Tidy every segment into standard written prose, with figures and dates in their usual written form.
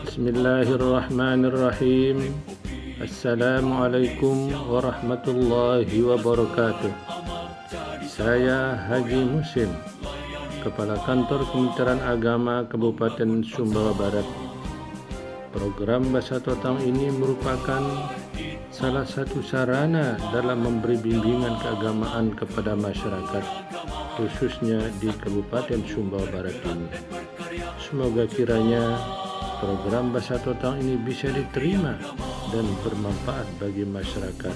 Bismillahirrahmanirrahim. Assalamualaikum warahmatullahi wabarakatuh. Saya Haji Musim, Kepala Kantor Kementerian Agama Kabupaten Sumbawa Barat. Program Bahasa Totang ini merupakan salah satu sarana dalam memberi bimbingan keagamaan kepada masyarakat, khususnya di Kabupaten Sumbawa Barat ini. Semoga kiranya program Bahasa Totang ini bisa diterima dan bermanfaat bagi masyarakat.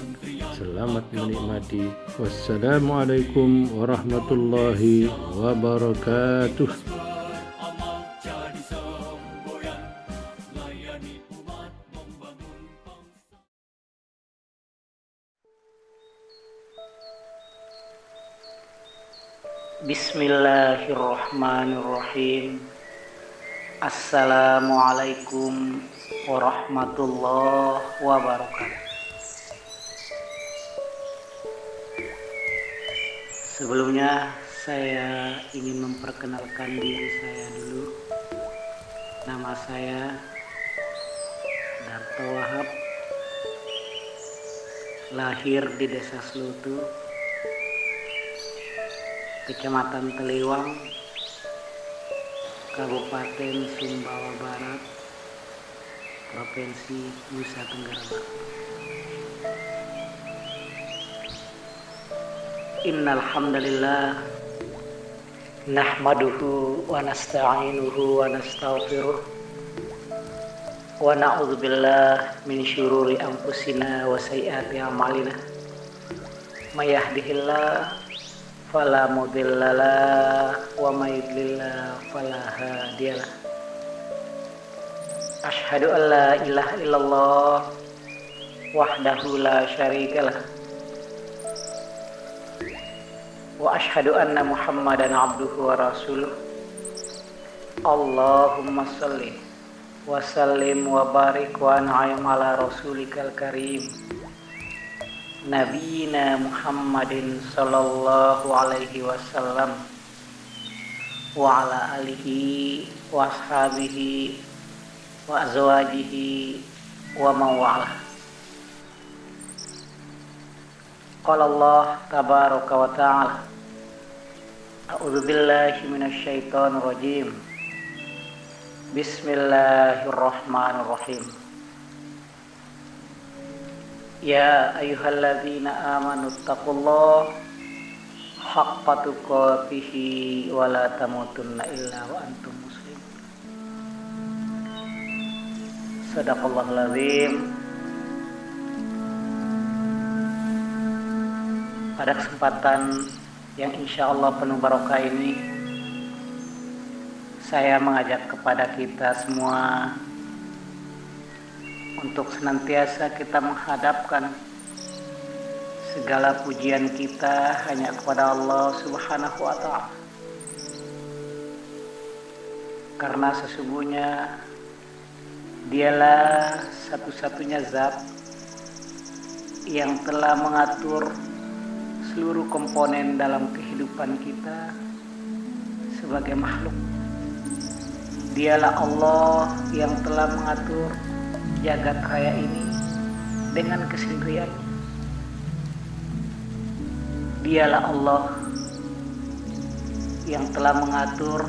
Selamat menikmati. Wassalamualaikum warahmatullahi wabarakatuh. Bismillahirrahmanirrahim. Assalamualaikum warahmatullahi wabarakatuh. Sebelumnya saya ingin memperkenalkan diri saya dulu. Nama saya Darto Wahab, lahir di Desa Slutu, Kecamatan Teliwang, Kabupaten Sumbawa Barat, Provinsi Nusa Tenggara Barat. Innal hamdalillah nahmaduhu wa nasta'inuhu wa nastaghfiruh wa na'udzu billahi min syururi anfusina wa sayyiati a'malina. May yahdihillahu fala mudhillalah wa may yudlil fala hadiyalah. Asyhadu an la ilaha illallah wahdahu la syarikalah wa asyhadu anna Muhammadan abduhu wa rasuluh. Allahumma shalli wa sallim wa barik wa an'im ala rasulikal karim Nabiyina Muhammadin sallallahu alaihi wasallam wa ala alihi wa ashabihi wa azwajihi wa mawala. Qala Allah tabaraka wa ta'ala, a'udzu billahi minasyaitonir rajim. Bismillahirrahmanirrahim. Ya ayyuhalladzina amanu taqullaha haqqa tuqatih wa la tamutunna illa wa antum muslimun. Shadaqallahul azim. Pada kesempatan yang insyaallah penuh barokah ini, saya mengajak kepada kita semua untuk senantiasa kita menghadapkan segala pujian kita hanya kepada Allah Subhanahu wa ta'ala. Karena sesungguhnya Dialah satu-satunya zat yang telah mengatur seluruh komponen dalam kehidupan kita sebagai makhluk. Dialah Allah yang telah mengatur jagat raya ini dengan kesendiriannya. Dialah Allah yang telah mengatur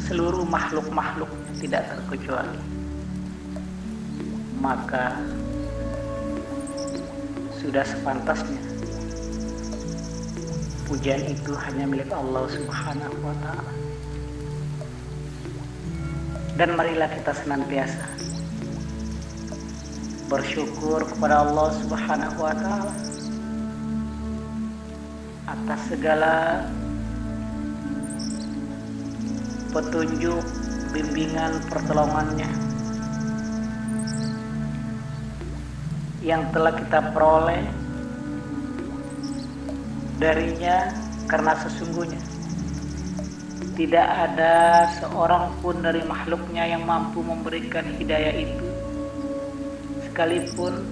seluruh makhluk-makhluk tidak terkecuali. Maka sudah sepantasnya pujian itu hanya milik Allah Subhanahu wa ta'ala. Dan marilah kita senantiasa bersyukur kepada Allah Subhanahu wa ta'ala atas segala petunjuk, bimbingan, pertolongannya yang telah kita peroleh darinya, karena sesungguhnya tidak ada seorang pun dari makhluknya yang mampu memberikan hidayah itu, sekalipun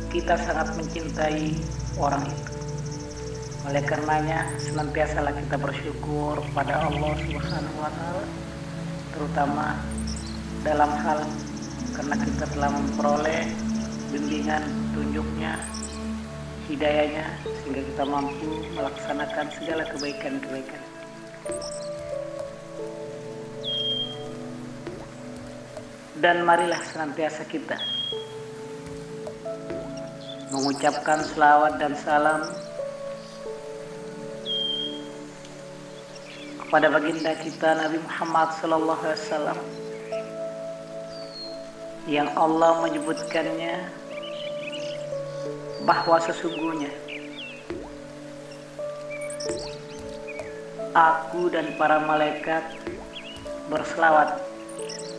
kita sangat mencintai orang itu. Oleh karenanya senantiasalah kita bersyukur pada Allah Subhanahu wa ta'ala, terutama dalam hal karena kita telah memperoleh bimbingan tunjuknya, hidayahnya, sehingga kita mampu melaksanakan segala kebaikan-kebaikan. Dan marilah senantiasa kita mengucapkan selawat dan salam kepada baginda kita Nabi Muhammad SAW, yang Allah menyebutkannya bahwa sesungguhnya aku dan para malaikat berselawat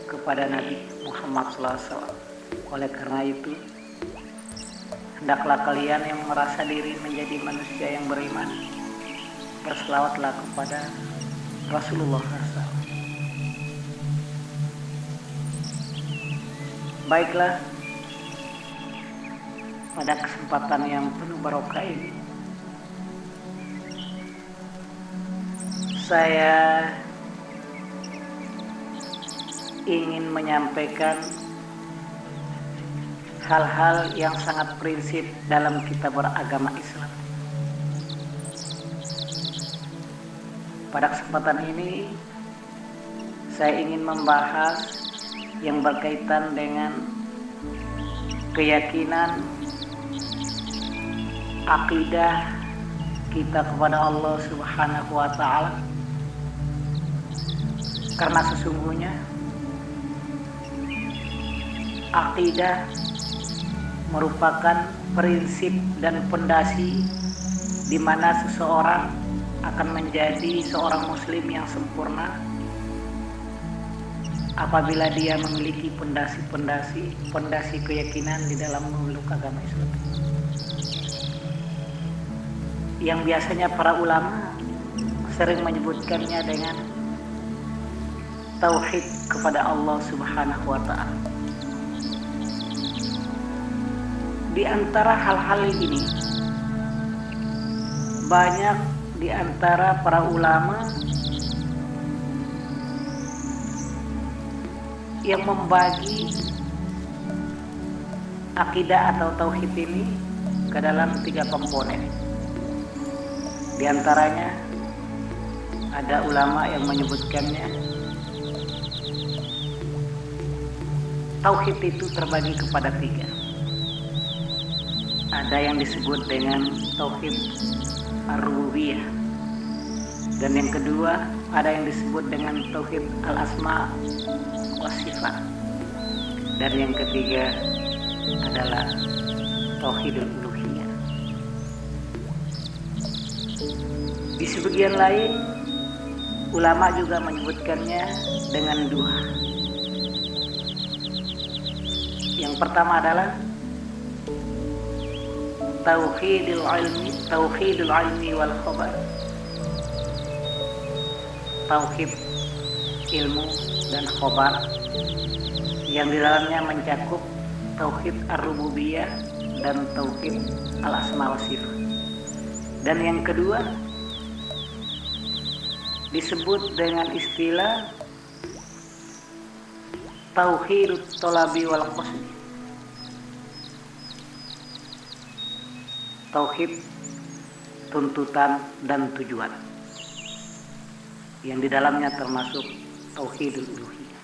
kepada Nabi Muhammad SAW. Oleh karena itu, hendaklah kalian yang merasa diri menjadi manusia yang beriman, berselawatlah kepada Rasulullah SAW. Baiklah, pada kesempatan yang penuh barokah ini, saya ingin menyampaikan hal-hal yang sangat prinsip dalam kita beragama Islam. Pada kesempatan ini, saya ingin membahas yang berkaitan dengan keyakinan akidah kita kepada Allah Subhanahu wa Ta'ala, karena sesungguhnya akidah merupakan prinsip dan pondasi di mana seseorang akan menjadi seorang muslim yang sempurna apabila dia memiliki pondasi keyakinan di dalam memeluk agama Islam, yang biasanya para ulama sering menyebutkannya dengan tauhid kepada Allah Subhanahu wa Ta'ala. Di antara hal-hal ini, banyak di antara para ulama yang membagi akidah atau tauhid ini ke dalam 3 komponen. Di antaranya ada ulama yang menyebutkannya tauhid itu terbagi kepada 3. Ada yang disebut dengan tauhid ar-rububiyah, dan yang kedua ada yang disebut dengan tauhid al-asma wa sifat, dan yang ketiga adalah tauhidul uluhiyah. Di sebagian lain, ulama juga menyebutkannya dengan 2. Yang pertama adalah tauhidul ilmi wal khabar, tauhid ilmu dan khabar, yang di dalamnya mencakup tauhid ar-rububiyah dan tauhid al-asma wa sifat. Dan yang kedua disebut dengan istilah tauhidut thalabi wal qasdi, tauhid tuntutan dan tujuan, yang di dalamnya termasuk tauhidul uluhiyah.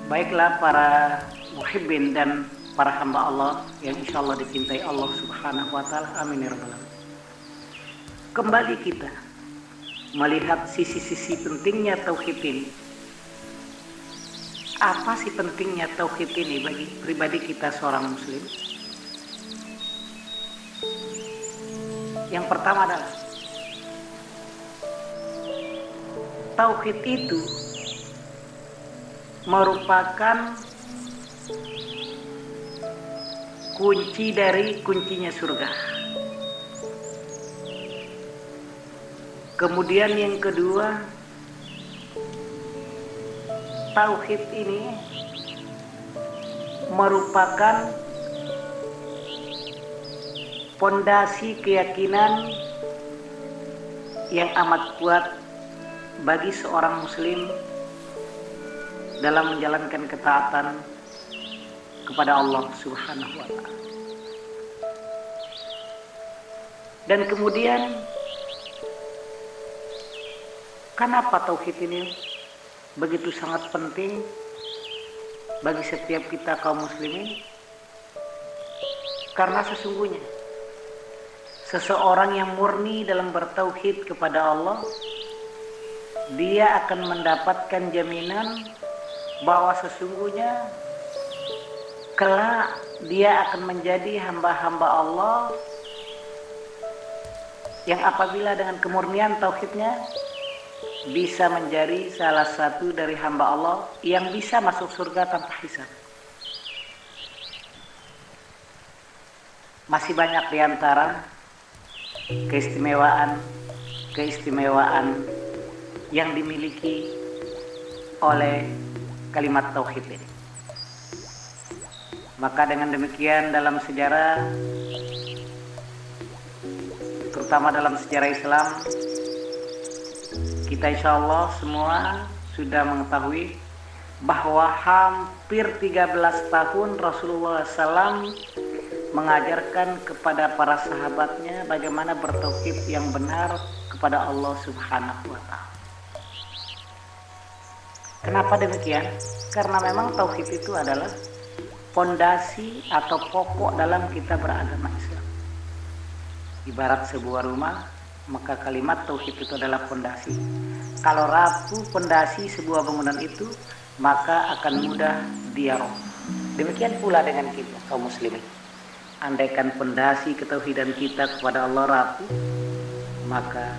Baiklah para muhibbin dan para hamba Allah yang insyaallah dicintai Allah Subhanahu wa Ta'ala, amin ya rabbal alamin. Kembali kita melihat sisi-sisi pentingnya tauhid ini. Apa sih pentingnya tauhid ini bagi pribadi kita seorang muslim? Yang pertama adalah tauhid itu merupakan kunci dari kuncinya surga. Kemudian yang kedua, tauhid ini merupakan pondasi keyakinan yang amat kuat bagi seorang muslim dalam menjalankan ketaatan kepada Allah Subhanahu wa Ta'ala. Dan kemudian, kenapa tauhid ini begitu sangat penting bagi setiap kita kaum muslimin? Karena sesungguhnya seseorang yang murni dalam bertauhid kepada Allah, dia akan mendapatkan jaminan bahwa sesungguhnya kelak dia akan menjadi hamba-hamba Allah yang apabila dengan kemurnian tauhidnya bisa menjadi salah satu dari hamba Allah yang bisa masuk surga tanpa hisab. Masih banyak di antara keistimewaan yang dimiliki oleh kalimat tauhid ini. Maka dengan demikian dalam sejarah, terutama dalam sejarah Islam, kita insya Allah semua sudah mengetahui bahwa hampir 13 tahun Rasulullah SAW mengajarkan kepada para sahabatnya bagaimana bertauhid yang benar kepada Allah Subhanahu wa Ta'ala. Kenapa demikian? Karena memang tauhid itu adalah fondasi atau pokok dalam kita beragama Islam. Ibarat sebuah rumah, maka kalimat tauhid itu adalah fondasi. Kalau rapuh fondasi sebuah bangunan itu, maka akan mudah dia roboh. Demikian pula dengan kita kaum muslimin. Andaikan fondasi ketauhidan kita kepada Allah rapuh, maka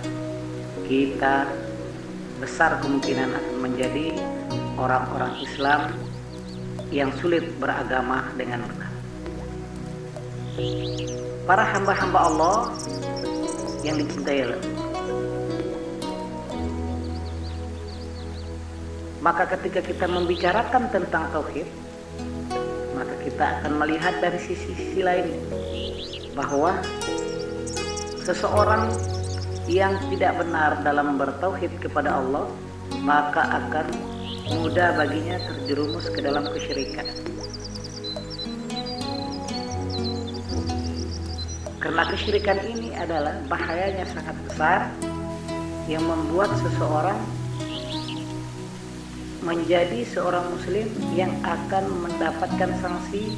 kita besar kemungkinan akan menjadi orang-orang Islam yang sulit beragama dengan benar. Para hamba-hamba Allah yang dicintai Allah, maka ketika kita membicarakan tentang tauhid, maka kita akan melihat dari sisi-sisi lain bahwa seseorang yang tidak benar dalam bertauhid kepada Allah, maka akan mudah baginya terjerumus ke dalam kesyirikan. Karena kesyirikan ini adalah bahayanya sangat besar yang membuat seseorang menjadi seorang muslim yang akan mendapatkan sanksi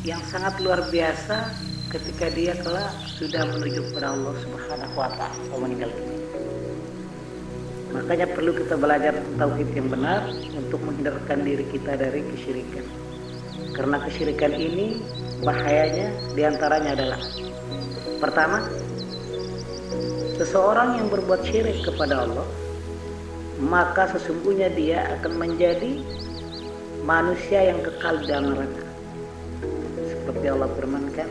yang sangat luar biasa ketika dia kelak sudah menuju kepada Allah Subhanahu wa Ta'ala atau meninggal dunia. Makanya perlu kita belajar tauhid yang benar untuk menghindarkan diri kita dari kesyirikan. Karena kesyirikan ini bahayanya diantaranya adalah, pertama, seseorang yang berbuat syirik kepada Allah, maka sesungguhnya dia akan menjadi manusia yang kekal di dalam neraka. Seperti Allah firmankan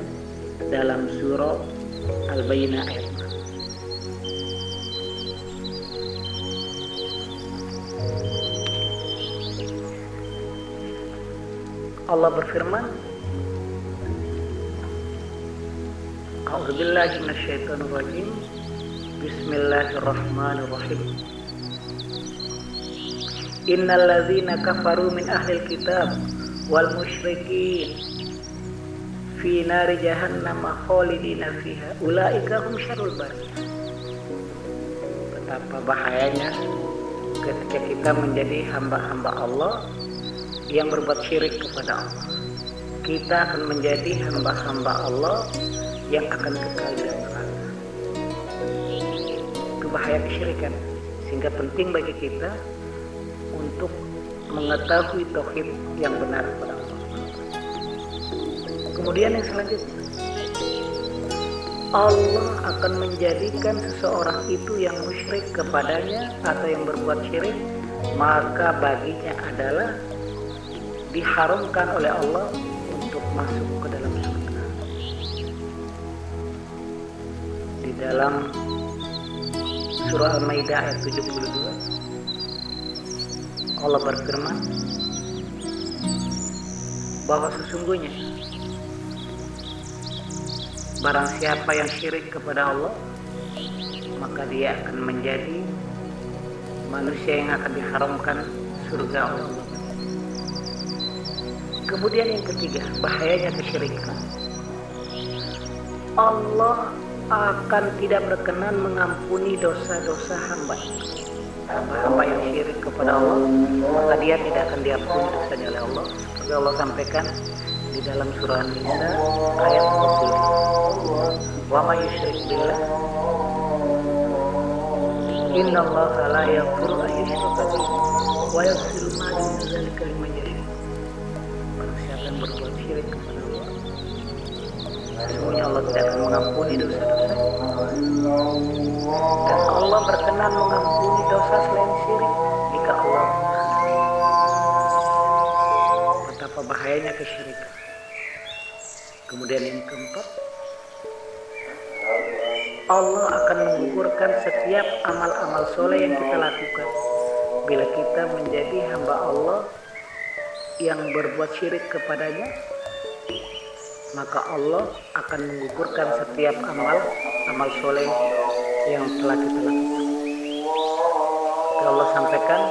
dalam surah Al-Bayyinah ayat 4. Allah berfirman, A'udzubillahi minasyaitonirrajim. Bismillahirrahmanirrahim. Innal ladzina kafaru min ahlil kitab wal musyrikin fi nari jahannam khalidina fiha ulaika hum syarrul bariyah. Betapa bahayanya ketika kita menjadi hamba-hamba Allah yang berbuat syirik kepada Allah. Kita akan menjadi hamba-hamba Allah yang akan kekal di neraka. Itu bahaya kesyirikan. Sehingga penting bagi kita untuk mengetahui tauhid yang benar kepada Allah. Kemudian yang selanjutnya, Allah akan menjadikan seseorang itu yang musyrik kepadanya atau yang berbuat syirik, maka baginya adalah diharamkan oleh Allah untuk masuk ke dalam surga. Di dalam surah Al-Maidah ayat 72, Allah berfirman bahwa sesungguhnya barang siapa yang syirik kepada Allah, maka dia akan menjadi manusia yang akan diharamkan surga oleh Allah. Kemudian yang ketiga, bahayanya kesyirikan. Allah akan tidak berkenan mengampuni dosa-dosa hamba yang syirik kepada Allah, maka dia tidak akan diampuni dosanya oleh Allah. Seperti Allah sampaikan di dalam surah An-Nisa ayat 20. Wa may yusyrik billah innallaha la yaghfiru an yushraka bihi wa yaghfiru ma duna dzalika liman yasha. Barang siapa yang berbuat syirik kepada Allah, sesungguhnya Allah tidak akan mengampuni dosa-dosa. Dan Allah berkenan mengampuni dosa selain syirik jika Allah menghendaki. Betapa bahayanya kesyirikan. Kemudian yang keempat, Allah akan menggugurkan setiap amal-amal soleh yang kita lakukan. Bila kita menjadi hamba Allah yang berbuat syirik kepadanya, maka Allah akan menggugurkan setiap amal soleh yang telah kita lakukan. Allah sampaikan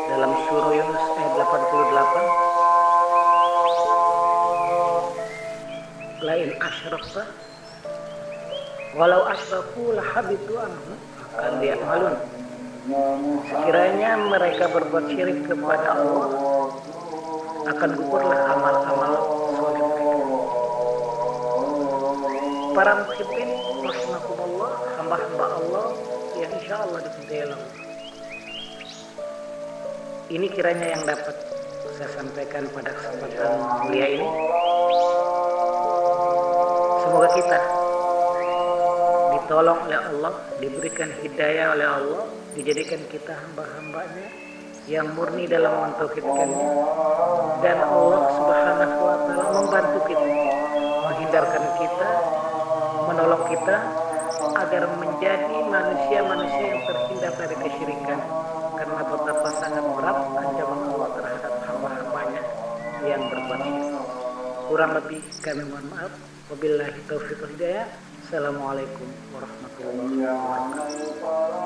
dalam surah Yunus ayat 88, lain asyrakta walau asyraku lahabitu anhum akan ya'malun. Sekiranya mereka berbuat syirik kepada Allah, akan gugurlah amal-amal soleh mereka. Para muhibbin rahimakumullah, hamba-hamba Allah yang insya Allah dicintai Allah. Ini kiranya yang dapat saya sampaikan pada kesempatan mulia ini. Semoga kita ditolong oleh Allah, diberikan hidayah oleh Allah, dijadikan kita hamba-hambanya yang murni dalam mentauhidkannya, dan Allah Subhanahu wa Ta'ala membantu kita, menghindarkan kita, menolong kita agar menjadi manusia-manusia yang terhindar dari kesyirikan, karena betapa sangat berat ancaman Allah terhadap hamba-hambanya yang berbuat syirik. Kurang lebih kami mohon maaf. Wabillahi taufiq wal hidayah. Assalamualaikum warahmatullahi wabarakatuh.